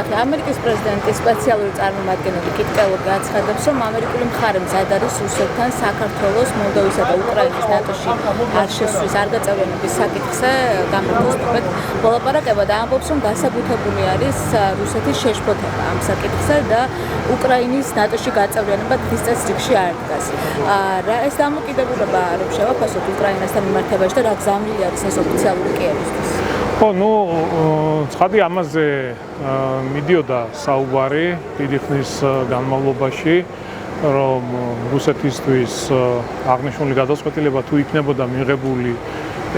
ოთახი ამერიკის პრეზიდენტის სპეციალური წარმომადგენელი კიტ კელოგი აცხადებს, რომ ამერიკული მხარე მზად არის რუსეთთან საქართველოს, მოლდოვისა და უკრაინის ნატოში არ შესვლის, არ გაწევრიანების საკითხზე გამართოს მოლაპარაკება და ამბობს, რომ დასაბუთებული არის რუსეთის შეშფოთება ამ საკითხზე და უკრაინის ნატოში გაწევრიანება დღის წესრიგში არ დგას. ეს დამოკიდებულება რომ შევაფასოთ უკრაინასთან მიმართებაში და რა გზავნილი არის ეს ოფიციალური კიევისთვის. ცხადი ამაზე მიდიოდა საუბარი დიდი ხნის განმავლობაში, რომ რუსეთისთვის აღნიშნული გადაწყვეტილება თუ იქნებოდა მიღებული,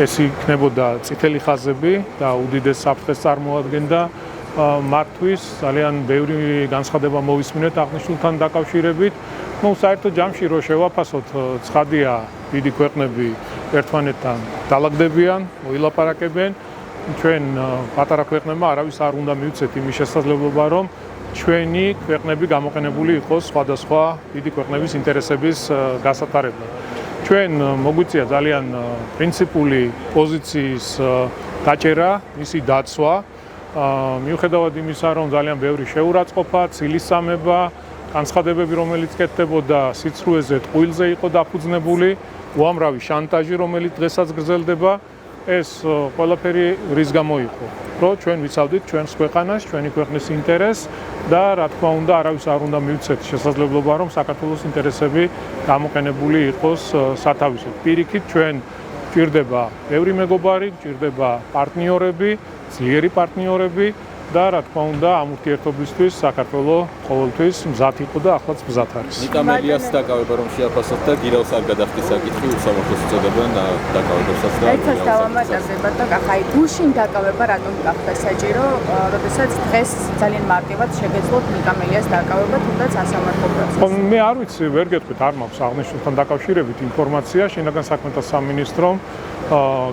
ეს იქნებოდა წითელი ხაზები და უდიდეს საფრთხეს წარმოადგენდა მათთვის. ძალიან ბევრი განცხადება მოვისმინეთ აღნიშნულთან დაკავშირებით. საერთო ჯამში რო შევაფასოთ, ცხადია დიდი ქვეყნები ერთმანეთთან დალაგდებიან, მოილაპარაკებენ. ჩვენ პატარა ქვეყნებმა არავის არ უნდა მივცეთ იმის შესაძლებლობა, რომ ჩვენი ქვეყნები გამოყენებული იყოს სხვადასხვა დიდი ქვეყნების ინტერესების გასატარებლად. ჩვენ მოგვიწია ძალიან პრინციპული პოზიციის გაჭერა, მისი დაცვა, მიუხედავად იმისა, რომ ძალიან ბევრი შეურაცხყოფა, ცილისწამება, განცხადებები, რომელიც კეთდებოდა სიცრუეზე, ტყუილზე იყო დაფუძნებული, უამრავი შანტაჟი, რომელიც დღესაც გრძელდება. ეს ყველაფერი რის გამო იყო, რომ ჩვენ ვიცავდით ჩვენს ქვეყანას, ჩვენი ქვეყნის ინტერესს და რა თქმა უნდა, არავის არ უნდა მივცეთ შესაძლებლობა, რომ საქართველოს ინტერესები გამოყენებული იყოს სათავისოდ. პირიქით, ჩვენ გვჭირდება ბევრი მეგობარი, გვჭირდება პარტნიორები, ძლიერი პარტნიორები და რა თქმა უნდა, ამ ურთიერთობისთვის საქართველოს ყოველთვის მზად იყო და ახლაც მზად არის. ნიკამელიას დაკავება რომ შეაფასოთ და გირავს არ გადახდის საკითხი, უსამართლოს უწოდებენ დაკავებებსაც და ერთად დავამატებდეთ და აი გუშინ დაკავება რატომ გახდა საჭირო, როდესაც დღეს ძალიან მარტივად შეგეძლოთ ნიკამელიას დაკავება, თუნდაც სასამართლო პროცესში. მე არ ვიცი, ვერ გეტყვით, არ მაქვს აღნიშნულთან დაკავშირებით ინფორმაცია, შინაგან საქმეთა სამინისტრომ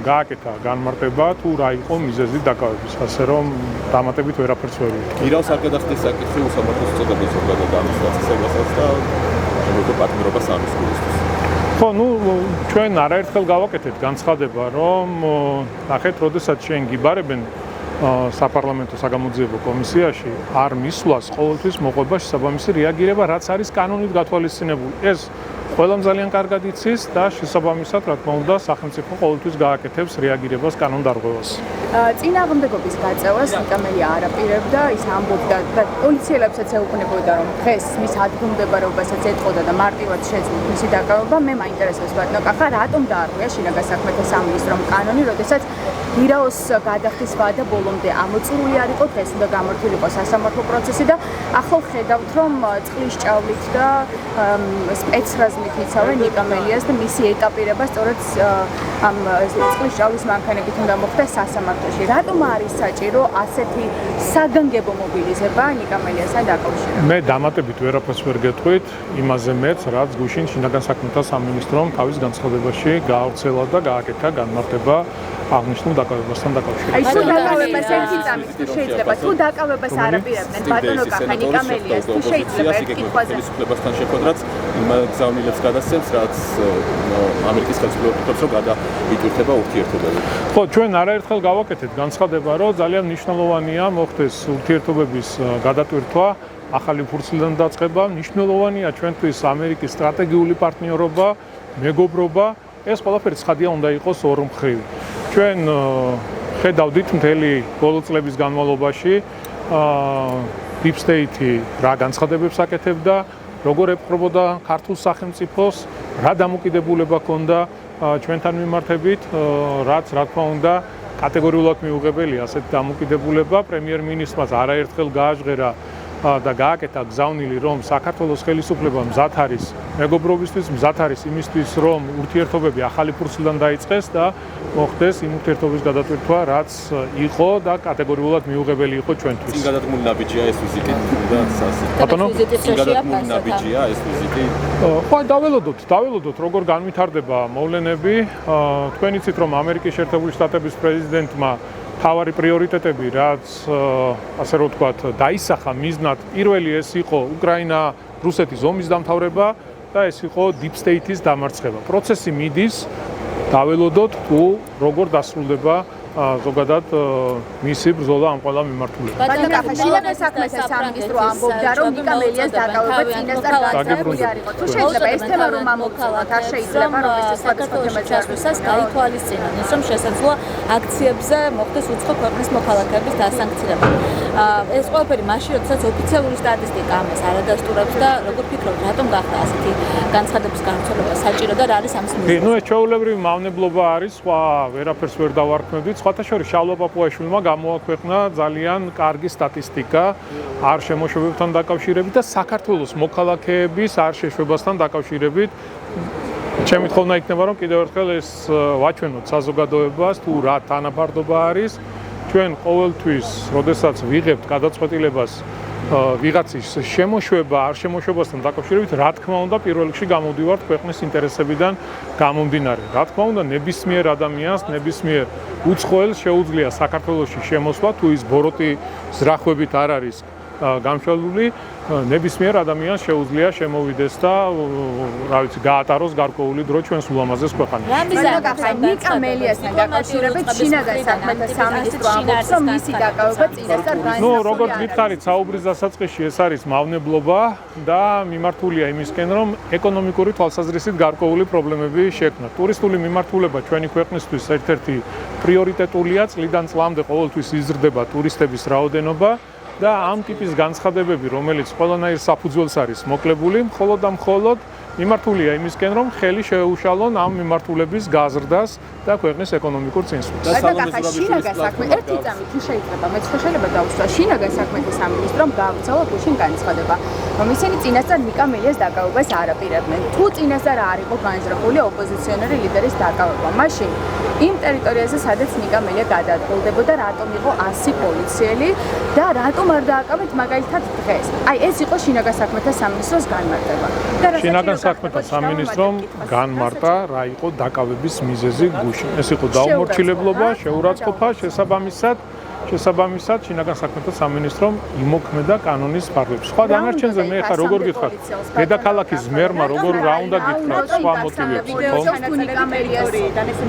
გააკეთა განმარტება თუ რა იყო მიზეზი დაკავების, ასე რომ დამატებით ვერაფერს ვერ ვიცი. გირავს არ გადახდის საკითხი, უსამართლოს უწოდებს ზოგადად ამის პროცესებასაც და შემოგვიყვება პარტნიორობა სამის გულისთვის. ჩვენ არაერთხელ გავაკეთეთ განცხადება, რომ ნახეთ, როდესაც შენ გიბარებენ საპარლამენტო საგამოძიებო კომისიაში, არ მისვლას ყოველთვის მოყვება შესაბამისი რეაგირება, რაც არის კანონით გათვალისწინებული. ეს ყველამ ძალიან კარგად იცის და შესაბამისად, რა თქმა უნდა, სახელმწიფო ყოველთვის გააკეთებს რეაგირებას კანონდარღვევას. წინააღმდეგობის გაწევას ნიკამელია არ აპირებდა, ის ამბობდა და პოლიციელებსაც ეუბნებოდა, რომ დღეს მის ადგილმდებარეობასაც ეტყოდა და მარტივად შეძლოთ მისი დაკავება. მე მაინტერესებს ბატონო კახა, რატომ დაარღვია შინაგან საქმეთა სამინისტრომ კანონი, როდესაც გირაოს გადახდის ვადა ბოლომდე ამოწურული არ იყო, დღეს უნდა გამართულიყო სასამართლო პროცესი და ახლა ხედავთ, რომ წყლის ჭავლით და სპეცრაზმით იცავენ ნიკამელიას და მისი ეტაპირება სწორედ ამ წყლის ჭავლის მანქანებით უნდა მოხდეს სასამართლოში. რატომ არის საჭირო ასეთი საგანგებო მობილიზება ნიკამელიასთან დაკავშირებით? მე დამატებით ვერაფერს ვერ გეტყვით, იმაზე მეც, რაც გუშინ შინაგან საქმეთა სამინისტრომ თავის განცხადებაში გაავრცელა და გააკეთა განმარტება აღნიშნულ დაკავებასთან დაკავშირებით. აი, თუ დაკავებას ერთი წამით თუ შეიძლება, თუ დაკავებას არ აპირებდნენ ბატონო კახა ნიკამელიას, თუ შეიძლება ერთ კითხვაზე ხელისუფლებასთან შეხვედრაც იმ გზავნილებს გადასცემს, რაც ამერიკის ხელისუფლებას რომ გადაიტვირთება ურთიერთობები. ჩვენ არაერთხელ გავაკეთეთ განცხადება, რომ ძალიან მნიშვნელოვანია მოხდეს ურთიერთობების გადატვირთვა, ახალი ფურცლიდან დაწყება, მნიშვნელოვანია ჩვენთვის ამერიკის სტრატეგიული პარტნიორობა, მეგობრობა, ეს ყველაფერი ცხადია უნდა იყოს ორმხრივი. ჩვენ ხედავდით მთელი ბოლო წლების განმავლობაში Deep State-ი რა განცხადებებს აკეთებდა, როგორ ეპყრობოდა ქართულ სახელმწიფოს, რა დამოკიდებულება ჰქონდა ჩვენთან მიმართებით, რაც რა თქმა უნდა კატეგორიულად მიუღებელია ასეთ დამოკიდებულება. პრემიერ-მინისტრმა არაერთხელ გააჟღერა და გააკეთა გზავნილი, რომ საქართველოს ხელისუფლება მზად არის მეგობრობისთვის, მზად არის იმისთვის, რომ ურთიერთობები ახალი ფურცლიდან დაიწყეს და მოხდეს იმ ურთიერთობის გადატვირთვა, რაც იყო და კატეგორიულად მიუღებელი იყო ჩვენთვის. წინ გადადგმული ნაბიჯია ეს ვიზიტი და ბატონო, წინ გადადგმული ნაბიჯია ეს ვიზიტი. ხო, დაველოდოთ, როგორ განვითარდება მოვლენები. თქვენ იცით, რომ ამერიკის შეერთებული შტატების პრეზიდენტმა თავარი პრიორიტეტები, რაც ასე რომ ვთქვათ, დაისახა მიზნად, პირველი ეს იყო უკრაინა-რუსეთის ომის დამთავრება და ეს იყო Deep State-ის დამარცხება. პროცესი მიდის, დაველოდოთ თუ როგორ დასრულდება ზოგადად მისი ბრძოლა ამ ყველა მიმართულებაში. ბატონო კახა შინაგან საქმეთა სამინისტრო ამბობდა რომ ნიკა მელიას დაკავება წინასწარ განსაზღვრული არ იყო. თუ შეიძლება ეს თემა რომ ამოვწოდოთ, არ შეიძლება რომ ეს სხვადასხვა თემაზე შესვლისას გაითვალისწინონ, ის რომ შესაძლოა აქციებზე მოხდეს უცხო ქვეყნის მოქალაქეების დასანქცირება. ეს ყველაფერი მაშინ, როდესაც ოფიციალური სტატისტიკა ამას არ ადასტურებს და როგორ ფიქრობთ, რატომ გახდა ასეთი განცხადების გავრცელება საჭირო და რა არის ამის მიზეზი? ნუ ეს ჩვეულებრივი მავნებლობა არის, სხვა ვერაფერს ვერ დავარქმევდით. სხვათა შორის შალვა პაპუაშვილმა გამოაქვეყნა ძალიან კარგი სტატისტიკა არ შემოშვებებთან დაკავშირებით და საქართველოს მოქალაქეების არ შეშვებასთან დაკავშირებით. ჩემი თხოვნა იქნება რომ კიდევ ერთხელ ეს ვაჩვენოთ საზოგადოებას თუ რა თანაფარდობა არის. ჩვენ ყოველთვის, როდესაც ვიღებთ გადაწყვეტილებას ვიღაცის შემოშვება, არ შემოშვებასთან დაკავშირებით, რა თქმა უნდა, პირველ რიგში გამოვდივართ ქვეყნის ინტერესებიდან გამომდინარე. რა თქმა უნდა, ნებისმიერ ადამიანს, ნებისმიერ უცხოელს შეუძლია საქართველოში შემოსვლა, თუ ის ბოროტი ზრახვებით არ არის გამშვალული, ნებისმიერ ადამიანს შეუძლია შემოვიდეს და რა ვიცი, გაატაროს გარკვეული დრო ჩვენს ულამაზეს ქვეყანაში. ნიკა მელიასთან დაკავშირებით შინაგან საქმეთა სამინისტრო ამბობს, რომ მისი დაკავება წინასწარ განსაზღვრული. ნუ როგორც გითხარით, საუბრის დასაწყისში ეს არის მავნებლობა და მიმართულია იმისკენ, რომ ეკონომიკური თვალსაზრისით გარკვეული პრობლემები შექმნა. ტურისტული მიმართულება ჩვენი ქვეყნისთვის ერთ-ერთი პრიორიტეტულია, წლიდან წლამდე ყოველთვის იზრდება ტურისტების რაოდენობა. და ამ ტიპის განცხადებები, რომელიც ყველანაირ საფუძველს არის მოკლებული, მხოლოდ და მხოლოდ მიმართულია იმისკენ, რომ ხელი შეეუშალონ ამ მიმართულების გაზრდას და ქვეყნის ეკონომიკურ წინსვლას. ბატონო, შინაგან საქმეთა ერთი წამი თუ შეიძლება, მე შეიძლება დავუსვა შინაგან საქმეთა სამინისტრომ გააგზავნა გუშინ განცხადება, რომ ისინი წინასწარ ნიკა მელიას დაკავებას არ აპირებდნენ. თუ წინასწარ არ იყო განზრახული ოპოზიციონერი ლიდერის დაკავება, მაშინ იმ ტერიტორიაზე, სადაც ნიკა მელია გადაადგილდებოდა, რატომ იყო 100 პოლიციელი და რატომ არ დააკავეთ მაგალითად დღეს? აი ეს იყო შინაგან საქმეთა სამინისტროს განმარტება. შინაგან საქმეთა სამინისტრომ განმარტა, რა იყო დაკავების მიზეზი გუშინ. ეს იყო დაუმორჩილებლობა, შეურაცხყოფა, შესაბამისად შინაგან საქმეთა სამინისტრომ იმოქმედა კანონის ფარგლებში. სხვა დანარჩენზე მე ხა როგორ გითხრათ? დედაქალაქის მერმა როგორ რა უნდა გითხრათ სხვა მოტივებს, ხო?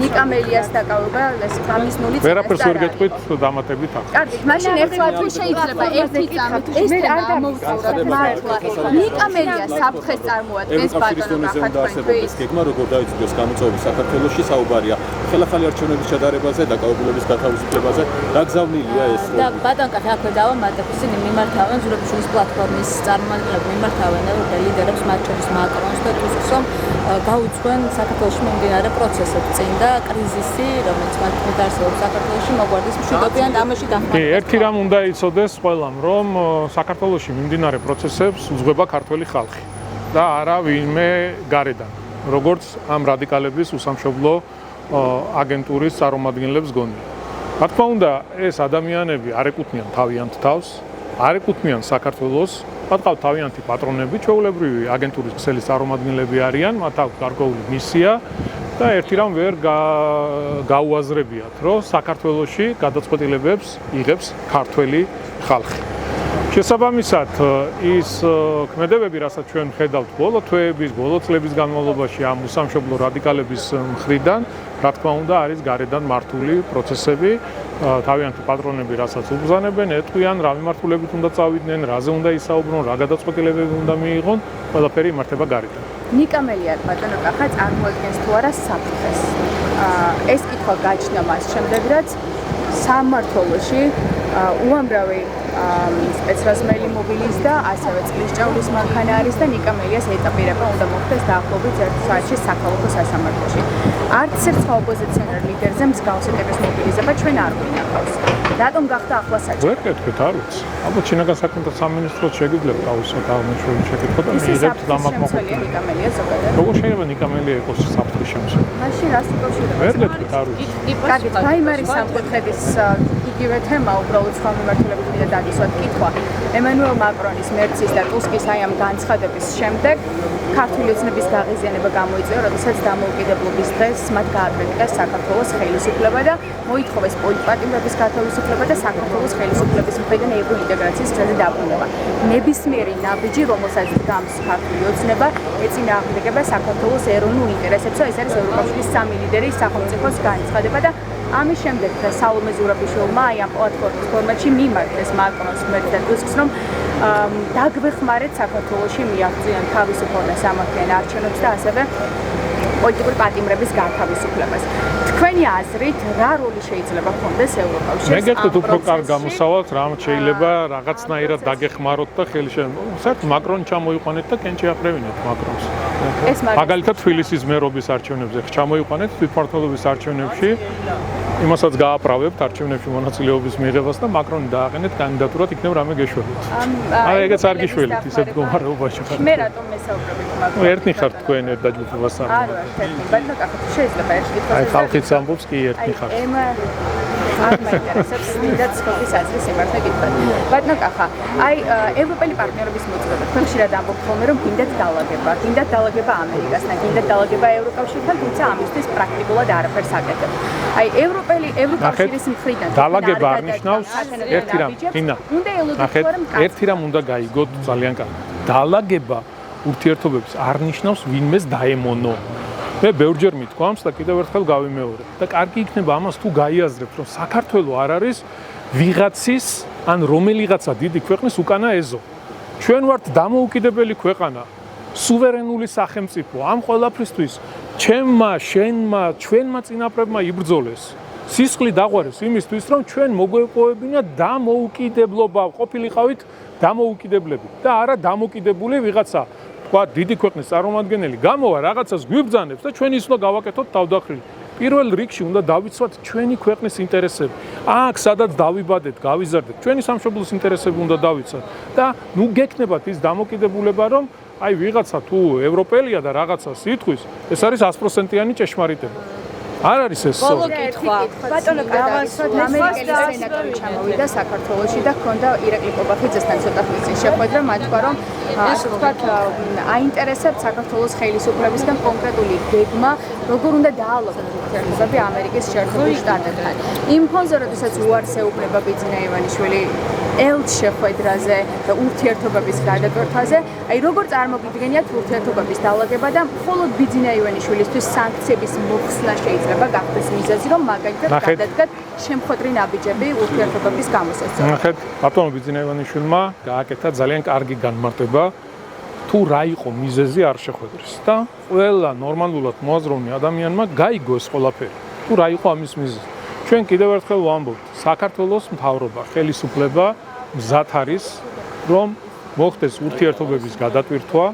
ნიკა მელიას დაკავება ეს ამის ნული წინასწარ. ვერაფერს ვერ გეტყვით დამატებით ახლა. კარგი, მაშინ ერთმა თუ შეიძლება ერთი წამით ეს არ გამოვწევთ მართლა. ნიკა მელია საფრთხეს წარმოადგენს ბატონო ახალგაზრდების გეგმა როგორ დაიწყოს გამოწვევები საქართველოში საუბარია ხელახალი არჩევნების ჩატარებაზე, დაკავებულების გათავისუფლებაზე, რა გზავნილია ეს? და ბატონო აქვე დავამატებ, ისინი მიმართავენ ზურაბიშვილის პლატფორმის წარმომადგენლები მიმართავენ ევროპელ ლიდერებს, მათ შორის მაკრონს და ტუსკს, რომ გაუძღვენ საქართველოში მიმდინარე პროცესებს წინ და კრიზისი, რომელიც მათ მიმართ არსებობს საქართველოში, მოგვარდეს მშვიდობიან ამაში დახმარება. ერთი რამ უნდა იცოდეს ყველამ, რომ საქართველოში მიმდინარე პროცესებს უძღვება ქართველი ხალხი და არა ვინმე გარედან, როგორც ამ რადიკალების უსამშობლო აგენტურის წარმომადგენლებს გონია. რა თქმა უნდა, ეს ადამიანები არ ეკუთვნიან თავიანთ თავს, არ ეკუთვნიან საქართველოს, მათ ყავთ თავიანთი პატრონები, ჩვეულებრივი აგენტურის ქსელის წარმომადგენლები არიან, მათ აქვს გარკვეული მისია და ერთი რამ ვერ გაუაზრებიათ, რომ საქართველოში გადაწყვეტილებებს იღებს ქართველი ხალხი. შესაბამისად, ის ქმედებები, რასაც ჩვენ ხედავთ ბოლო თვეების, ბოლო წლების განმავლობაში ამ უსამშობლო რადიკალების მხრიდან, რა თქმა უნდა, არის გარედან მართული პროცესები, თავიანთი პატრონები, რასაც უბრძანებენ, ეტყვიან, რა მიმართულებით უნდა წავიდნენ, რაზე უნდა ისაუბრონ, რა გადაწყვეტილებები უნდა მიიღონ, ყველაფერი იმართება გარედან. ნიკა მელია ბატონო კახა წარმოადგენს თუ არა საფრთხეს. ეს კითხვა გაჩნდა მას შემდეგ, რაც სამმართველოში უამრავი სპეცრაზმელი მობილის და ასევე წლისჭაურის მანქანა არის და ნიკა მელიას ეტაპირება უნდა მოხდეს დაახლოებით 1 საათში საქალაქო სასამართლოში. არც ერთ ოპოზიციონერ ლიდერზე მსგავსი ტიპის მობილიზება ჩვენ არ გვინახავს. რატომ გახდა ახლა საჭირო? ვერ გეტყვით, არ ვიცი. ალბათ შინაგან საქმეთა სამინისტროს შეგიძლიათ გავუსვათ აღმოჩენილი შეკითხვა და მიიღებთ დამაკმაყოფილებას. ნიკა მელია ზოგადად. როგორ შეიძლება ნიკა მელია იყოს საფრთხის შემცველი? მაშინ რას უკავშირდება? ვერ გეტყვით, არ ვიცი. კარგი, პრაიმარის სამკუთხედის იგივე თემა უბრალოდ სხვა მიმართულებით მინდა დაგისვათ კითხვა. ემანუელ მაკრონის, მერცის და ტუსკის აი ამ განცხადების შემდეგ ქართული ოცნების გაღიზიანება გამოიწვია, როდესაც დამოუკიდებლობის დღეს მათ გააკრიტიკეს საქართველოს ხელისუფლება და მოითხოვეს პოლიტპატიმრების გათავისუფლება და საქართველოს ხელისუფლების მხრიდან ევრო ინტეგრაციის გზაზე დაბრუნება. ნებისმიერი ნაბიჯი, რომელსაც დგამს ქართული ოცნება, ეწინააღმდეგება საქართველოს ეროვნულ ინტერესებს. ეს არის ევროკავშირის 3 ლიდერის სახელმწიფოს განცხადება და ამის შემდეგ საულმე ზურაბიშვილმა აი ამ პლატფორმის ფორმატში მიმართეს მაკრონს და ტუსკს, რომ დაგვეხმარეთ საქართველოში მიაღწიონ თავისუფლებას სამართლიან არჩევნებს და ასევე პოლიტიკური პატიმრების განთავისუფლებას. თქვენი აზრით, რა როლი შეიძლება ჰქონდეს ევროკავშირს? მე გეტყვით უფრო კარგ გამოსავალს, რამ შეიძლება რაღაცნაირად დაგეხმაროთ და ხელი საერთოდ მაკრონი ჩამოიყვანეთ და კენჭი აყრევინეთ მაკრონს. მაგალითად თბილისის მერობის არჩევნებზე ჩამოიყვანეთ თვითმმართველობის არჩევნებში, იმასაც გააправებთ არჩევნებში მონაწილეობის მიღებას და მაკრონი დააყენეთ კანდიდატურად, იქნებ რამე გეშველოთ. აი ეგეც არ გიშველით ისეთ მდგომარეობაში ხართ. მე რატომ მესაუბრებით მაკრონს? ერთნი ხართ თქვენ ერთდაჯგუფებასთან. არა, ერთნი. ბატონო, კახეთ, შეიძლება ერთ კითხვას. აი ხალხიც ამბობს კი ერთნი ხართ. არ მაინტერესებს მიდაც ხობის აზრის სიმართლე გითხრათ. ბატონო კახა, აი ევროპელი პარტნიორების მოწოდება. თქვენ ხშირად ამბობთ ხოლმე, რომ გინდათ დალაგება ამერიკასთან, გინდათ დალაგება ევროკავშირთან, თუმცა ამისთვის პრაქტიკულად არაფერს აკეთებთ. აი ევროკავშირის მხრიდან დალაგება არ ნიშნავს ერთი რამ, ინა. უნდა ელოდოთ რომ ერთი რამ უნდა გაიგოთ ძალიან კარგად. დალაგება ურთიერთობებს არ ნიშნავს ვინმეს დაემონო. მე ბევრჯერ მithქვამს და კიდევ ერთხელ გავიმეორებ და კარგი იქნება ამას თუ გაიაზრებთ, რომ საქართველო არ არის ვიღაცის ან რომელიღაცა დიდი ქვეყნის უკანა ეზო. ჩვენ ვართ დამოუკიდებელი ქვეყანა, სუვერენული სახელმწიფო. ამ ყველაფრისთვის ჩემმა, შენმა, ჩვენმა წინაპრებმა იბრძოლეს. სისხლი დაღვარეს იმისთვის, რომ ჩვენ მოგვეპოვებინათ დამოუკიდებლობა, ყოფილიყავით დამოუკიდებლები და არა დამოკიდებული ვიღაცა. თქვა დიდი ქვეყნის წარმომადგენელი გამოვა რაღაცას გვიბრძანებს და ჩვენ ის უნდა გავაკეთოთ თავდახრილი. პირველ რიგში უნდა დავიცვათ ჩვენი ქვეყნის ინტერესები. აქ სადაც დავიბადეთ, გავიზარდეთ, ჩვენი სამშობლოს ინტერესები უნდა დავიცვათ და ნუ გექნებათ ის დამოკიდებულება, რომ აი ვიღაცა თუ ევროპელია და რაღაცას ითქვის, ეს არის 100%-იანი ჭეშმარიტება. არ არის ეს ბოლო კითხვა. ბატონო კადავასოთ ამერიკელი სენატორი ჩამოვიდა საქართველოში და ჰქონდა ირაკლი კობახიძესთან ცოტა ხნის წინ შეხვედრა, მათ თქვა რომ ასე ვთქვათ აინტერესებთ საქართველოს ხელისუფლებისგან კონკრეტული გეგმა, როგორ უნდა დაალაგოს ურთიერთობები ამერიკის შეერთებულ შტატებთან. იმ ფონზე, როდესაც უარს ეუბნება ბიძინა ივანიშვილი ელჩ შეხვედრაზე და ურთიერთობების გადატვირთვაზე, აი როგორ წარმოგიდგენიათ ურთიერთობების დალაგება და მხოლოდ ბიძინა ივანიშვილისთვის სანქციების მოხსნა შეიძლება გახდეს მიზეზი, რომ მაგალითად გადადგათ შემხვედრი ნაბიჯები ურთიერთობების გამოსაცდელად. ნახეთ, ბატონო ბიძინა ივანიშვილმა გააკეთა ძალიან კარგი განმარტება, თუ რა იყო მიზეზი არ შეხვედრის და ყველა ნორმალურად მოაზროვნე ადამიანმა გაიგო ეს ყველაფერი. თუ რა იყო ამის მიზეზი. ჩვენ კიდევ ერთხელ ვამბობთ, საქართველოს მთავრობა, ხელისუფლება მზად არის, რომ მოხდეს ურთიერთობების გადატვირთვა,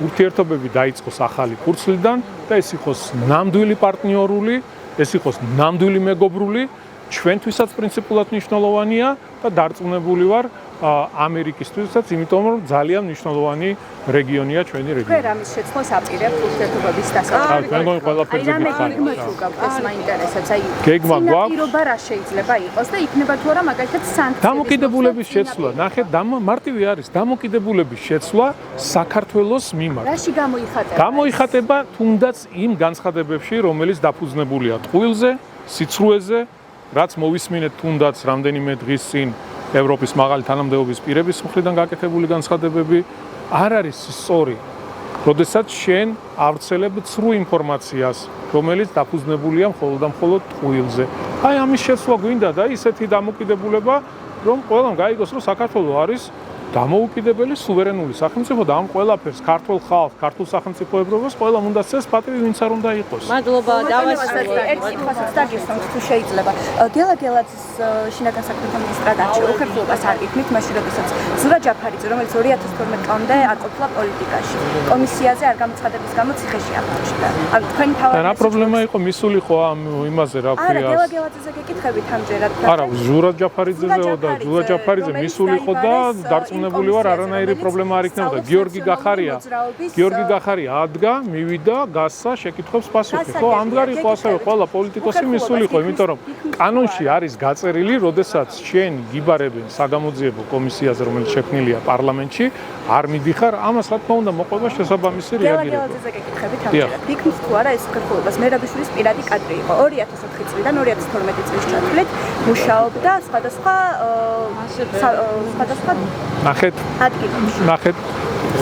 ურთიერთობები დაიწყოს ახალი ფურცლიდან და ეს იყოს ნამდვილი პარტნიორული, ეს იყოს ნამდვილი მეგობრული, ჩვენთვისაც პრინციპულად მნიშვნელოვანია და დარწმუნებული ვარ ამერიკისთვისაც, იმიტომ რომ ძალიან მნიშვნელოვანი რეგიონია ჩვენი რეგიონი. თქვენ ამის შეცვლას აპირებთ ურთიერთობების დასაწყისად. მე მგონი ყველაფერზე აი გიხარით. ეს მაინტერესებს. აი გეგმა გვაქვს. პირობა რა შეიძლება იყოს და იქნება თუ არა მაგალითად სანქციები. დამოკიდებულების შეცვლა, ნახეთ, მარტივი არის დამოკიდებულების შეცვლა საქართველოს მიმართ. რაში გამოიხატება? გამოიხატება თუნდაც იმ განცხადებებში, რომელიც დაფუძნებულია ტყუილზე, სიცრუეზე, რაც მოვისმინეთ თუნდაც რამდენიმე დღის წინ ევროპის მაღალი თანამდებობის პირების მხრიდან გაკეთებული განცხადებები არ არის სწორი. როდესაც შენ ავრცელებ ცრუ ინფორმაციას, რომელიც დაფუძნებულია მხოლოდ და მხოლოდ ტყუილზე. აი ამის შეცვლა გვინდა და ისეთი დამოკიდებულება, რომ ყველამ გაიგოს, რომ საქართველო არის დამოუკიდებელი სუვერენული სახელმწიფო და ამ ყველაფერს ქართულ ხალხს, ქართულ სახელმწიფოებრობას ყველამ უნდა წეს პატივი, ვინც არ უნდა იყოს. მადლობა, დავასრულოთ. ერთ კითხვასაც დაგიხსნით თუ შეიძლება. გელა გელაძის შინაგან საქმეთა მინისტრად არჩეულ უხერხულობას არ გიქმნით, მაშინ როდესაც ზურა ჯაფარიძე, რომელიც 2012 წლამდე არ ყოფილა პოლიტიკაში, კომისიაზე არ გამოცხადების გამო ციხეში აღმოჩნდა. ანუ თქვენი თავად რა პრობლემა იყო მისულიყო ამ იმაზე რა არა, ქვია? გელა გელაძეზე გეკითხებით ამჯერად. არა, ზურა ჯაფარიძეო და ზურა ჯაფარიძე მისულიყო და დარწმუნებული ვარ არანაირი პრობლემა არ იქნებოდა. გიორგი გახარია ადგა, მივიდა, გასცა, შეკითხვებს პასუხი. ხო, ამდგარ იყო ასევე ყველა პოლიტიკოსი მისულიყო, იმიტომ რომ კანონში არის გაწერილი, როდესაც შენ გიბარებენ საგამოძიებო კომისიაზე, რომელიც შექმნილია პარლამენტში, არ მიდიხარ, ამას რა თქმა უნდა მოყვება შესაბამისი რეაგირება. გელაძეზე გეკითხებით ამჯერად. გიქმით თუ არა ეს უხერხულობას მერაბიშვილის პირადი კადრი იყო. 2004 წლიდან 2012 წლის ჩათვლით მუშაობდა სხვადასხვა ნახეთ,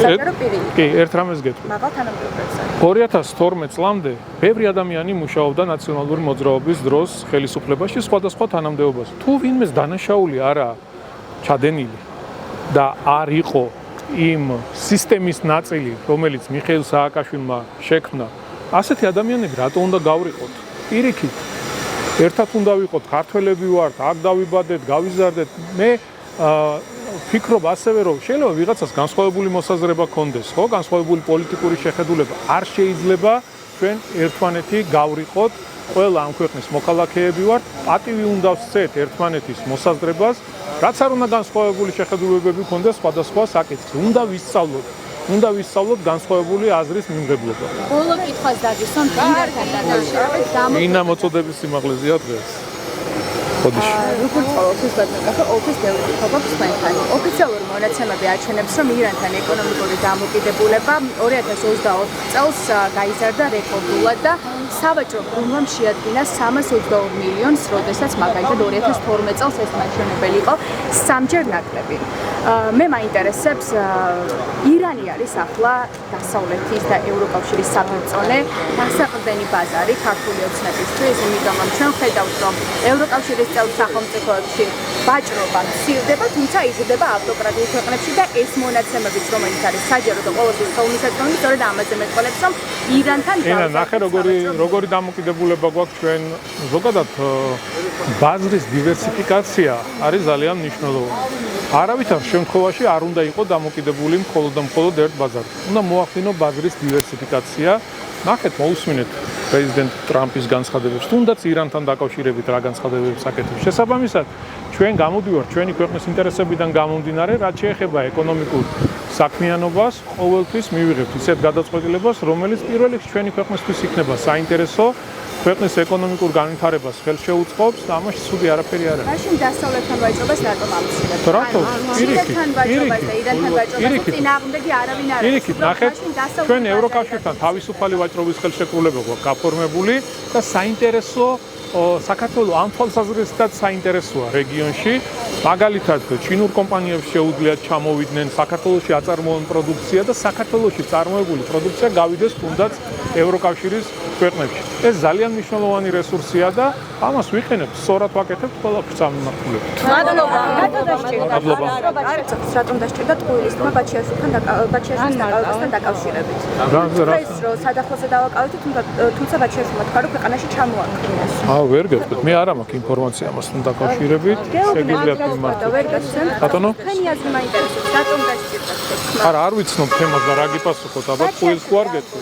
საჯარო პირი. კი, ერთ რამეს გეტყვი. მაღალ თანამდებობებზე. 2012 წლამდე ბევრი ადამიანი მუშაობდა ნაციონალური მოძრაობის დროს ხელისუფლებაში სხვადასხვა თანამდებობაზე. თუ ვინმეს დანაშაული არა ჩადენილი და არ იყო იმ სისტემის ნაწილი, რომელიც მიხეილ სააკაშვილმა შექმნა, ასეთი ადამიანები რატო უნდა გავრიყოთ? პირიქით, ერთად უნდა ვიყოთ, ქართველები ვართ, აქ დავიბადეთ, გავიზარდეთ. მე ფიქრობ ასევე, რომ შეიძლება ვიღაცას განსხვავებული მოსაზრება ჰქონდეს, ხო? განსხვავებული პოლიტიკური შეხედულება. არ შეიძლება ჩვენ ერთმანეთი გავრიყოთ. ყველა ამ ქვეყნის მოქალაქეები ვართ, პატივი უნდა ვსცეთ ერთმანეთის მოსაზრებას, რაც არ უნდა განსხვავებული შეხედულებები ჰქონდეს სხვადასხვა საკითხზე. უნდა ვისწავლოთ განსხვავებული აზრის მიმღებლობა. ბოლო კითხვას დაგისვამ დინართან დაკავშირებით. ინა მოწოდების სიმაღლეზეა დღეს. ხოდიში. როგორც ყოველთვის ბატონკაფე ოფის ბევრი თხოვობს თქვენთან. ოფიციალური მონაცემები აჩვენებს, რომ ირანთან ეკონომიკური დამოკიდებულება 2024 წელს გაიზარდა რეკორდულად და სავაჭრო ბრუნვამ შეადგინა 322 მილიონს, როდესაც მაგალითად 2012 წელს ეს მაჩვენებელი იყო სამჯერ ნაკლები. მე მაინტერესებს ირანი არის ახლა დასავლეთის და ევროკავშირის საბრძოლე დასაყრდენი ბაზარი ქართული ოცნებისთვის, იმიტომ რომ ჩვენ ხედავთ, რომ ევროკავშირის წევრ სახელმწიფოებში ვაჭრობა მცირდება, თუმცა იზრდება ავტოკრატიულ ქვეყნებში და ეს მონაცემებიც, რომელიც არის საჯარო და ყოველთვის ხელმისაწვდომი, სწორედ ამაზე მეტყოლებს, რომ ირანთან ნახე როგორი დამოკიდებულება გვაქვს ჩვენ ზოგადად ბაზრის დივერსიფიკაცია არის ძალიან მნიშვნელოვანი. არავითარ შემთხვევაში არ უნდა იყოს დამოკიდებული მხოლოდ და მხოლოდ ერთ ბაზარზე. უნდა მოახდინო ბაზრის დივერსიფიკაცია. ნახეთ, მოусმინეთ პრეზიდენტ ტრამპის განცხადებებს, თუნდაც ირანთან დაკავშირებით რა განცხადებებს აკეთებს. შესაბამისად, ჩვენ გამოდივართ ჩვენი ქვეყნის ინტერესებიდან გამომდინარე, რაც შეეხება ეკონომიკურ საქმიანობას, ყოველთვის მივიღებთ ისეთ გადაწყვეტილებას, რომელიც პირველ რიგში ჩვენი ქვეყნისთვის იქნება საინტერესო, ქვეყნის ეკონომიკურ განვითარებას ხელს შეუწყობს და ამაში ცუდი არაფერი არ არის. მაშინ დასავლეთთან ვაჭრობას რატომ ამცირებთ? რატო? ირანთან ვაჭრობას და ირანთან ვაჭრობას წინააღმდეგი არავინ არ არის. პირიქით, ნახეთ, ჩვენ ევროკავშირთან თავისუფალი ვაჭრობის ხელშეკრულება გვაქვს გაფორმებული და საინტერესო საქართველოს ამ თვალსაზრისითაც საინტერესოა რეგიონში. მაგალითად, ჩინურ კომპანიებს შეუძლიათ ჩამოვიდნენ საქართველოში აწარმოებენ პროდუქცია და საქართველოში წარმოებული პროდუქცია გავიდეს თუნდაც ევროკავშირის ქვეყნებში. ეს ძალიან მნიშვნელოვანი რესურსია და ამას ვიყენებთ, სწორად ვაკეთებთ ყველაფერს ამიმართულებით. მადლობა. რატომ დასჭირდა ტყუილის თმა ბაჩიაშვილთან დაკავშირებით? ეს რომ სადახლოზე დავაკავეთ, თუმცა ბაჩიაშვილმა თქვა, რომ ქვეყანაში ჩამოაყრინეს. ვერ გეტყვით, მე არ მაქვს ინფორმაცია ამასთან დაკავშირებით. შეგიძლიათ მიმართოთ. ბატონო? თქვენი აზრი მაინტერესებს, რატომ დასჭირდა? არა, არ ვიცნობ თემას და რა გიპასუხოთ, აბა ტყუილს თუ არ გეტყვით.